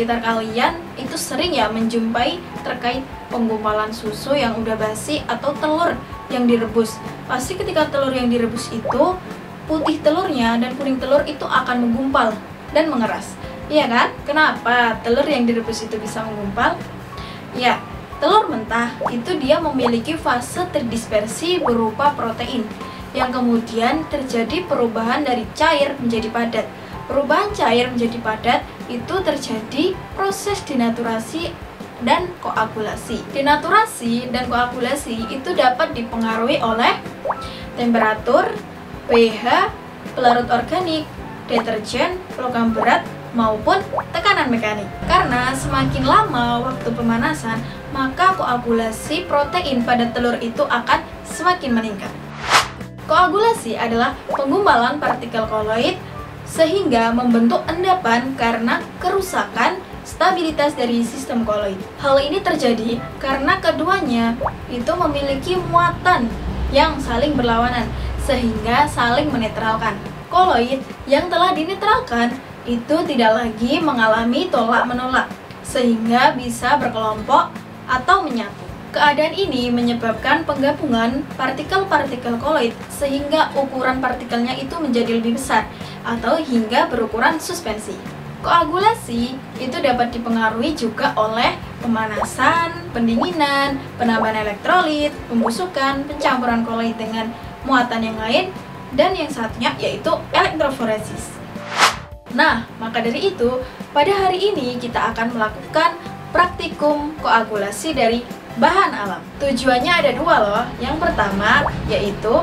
sekitar kalian itu sering ya menjumpai terkait penggumpalan susu yang udah basi atau telur yang direbus. Pasti ketika telur yang direbus itu, putih telurnya dan kuning telur itu akan menggumpal dan mengeras. Iya kan? Kenapa telur yang direbus itu bisa menggumpal? Ya, telur mentah itu dia memiliki fase terdispersi berupa protein yang kemudian terjadi perubahan dari cair menjadi padat. Perubahan cair menjadi padat itu terjadi proses denaturasi dan koagulasi. Denaturasi dan koagulasi itu dapat dipengaruhi oleh temperatur, pH, pelarut organik, deterjen, logam berat, maupun tekanan mekanik. Karena semakin lama waktu pemanasan, maka koagulasi protein pada telur itu akan semakin meningkat. Koagulasi adalah penggumpalan partikel koloid sehingga membentuk endapan karena kerusakan stabilitas dari sistem koloid. Hal ini terjadi karena keduanya itu memiliki muatan yang saling berlawanan sehingga saling menetralkan. Koloid yang telah dinetralkan itu tidak lagi mengalami tolak-menolak sehingga bisa berkelompok atau menyatu. Keadaan ini menyebabkan penggabungan partikel-partikel koloid sehingga ukuran partikelnya itu menjadi lebih besar atau hingga berukuran suspensi. Koagulasi itu dapat dipengaruhi juga oleh pemanasan, pendinginan, penambahan elektrolit, pembusukan, pencampuran koloid dengan muatan yang lain, dan yang satunya yaitu elektroforesis. Nah, maka dari itu, pada hari ini kita akan melakukan praktikum koagulasi dari bahan alam. Tujuannya ada dua loh. Yang pertama yaitu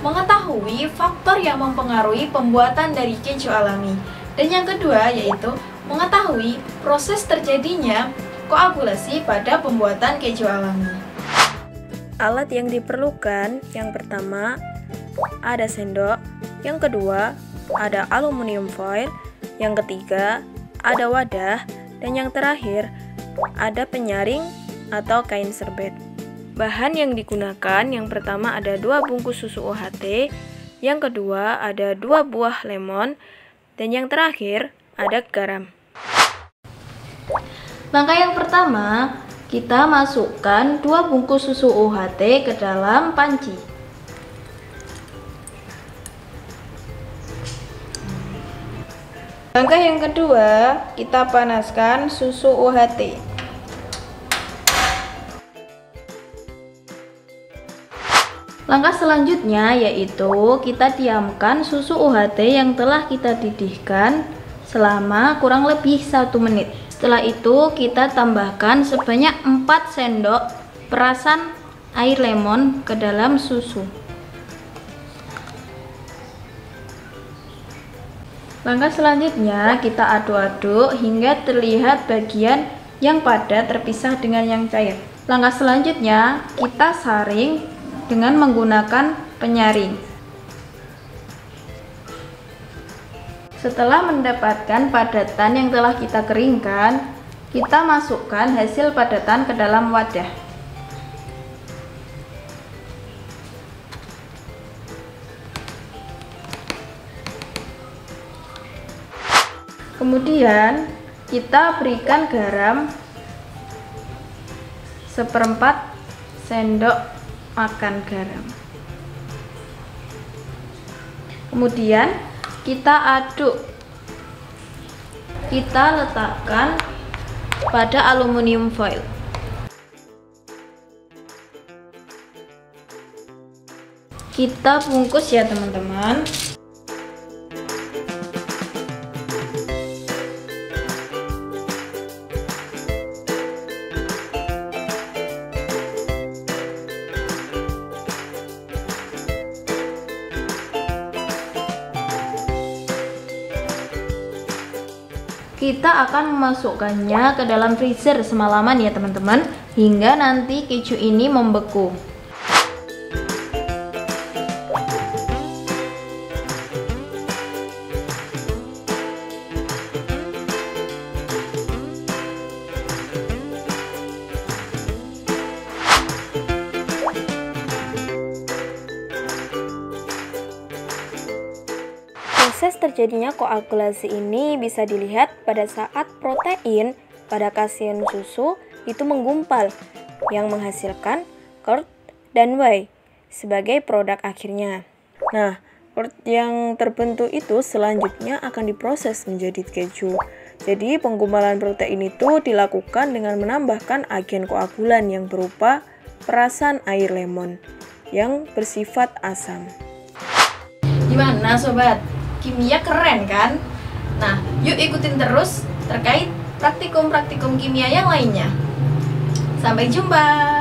mengetahui faktor yang mempengaruhi pembuatan dari keju alami. Dan yang kedua yaitu mengetahui proses terjadinya koagulasi pada pembuatan keju alami. Alat yang diperlukan, yang pertama ada sendok, yang kedua ada aluminium foil, yang ketiga ada wadah, dan yang terakhir ada penyaring atau kain serbet. Bahan yang digunakan yang pertama ada 2 bungkus susu UHT, yang kedua ada 2 buah lemon, dan yang terakhir ada garam. Langkah yang pertama, kita masukkan 2 bungkus susu UHT ke dalam panci. Langkah yang kedua, kita panaskan susu UHT. Langkah selanjutnya yaitu kita diamkan susu UHT yang telah kita didihkan selama kurang lebih 1 menit. Setelah itu kita tambahkan sebanyak 4 sendok perasan air lemon ke dalam susu. Langkah selanjutnya kita aduk-aduk hingga terlihat bagian yang padat terpisah dengan yang cair. Langkah selanjutnya kita saring dengan menggunakan penyaring. Setelah mendapatkan padatan yang telah kita keringkan, kita masukkan hasil padatan ke dalam wadah. Kemudian kita berikan garam 1/4 sendok makan garam. Kemudian kita aduk. Kita letakkan pada aluminium foil. Kita bungkus ya teman-teman. Kita akan memasukkannya ke dalam freezer semalaman ya teman-teman, hingga nanti keju ini membeku. Proses terjadinya koagulasi ini bisa dilihat pada saat protein pada kasein susu itu menggumpal yang menghasilkan curd dan whey sebagai produk akhirnya. Nah, curd yang terbentuk itu selanjutnya akan diproses menjadi keju. Jadi penggumpalan protein itu dilakukan dengan menambahkan agen koagulan yang berupa perasan air lemon yang bersifat asam. Gimana sobat? Kimia keren kan? Nah, yuk ikutin terus terkait praktikum-praktikum kimia yang lainnya. Sampai jumpa.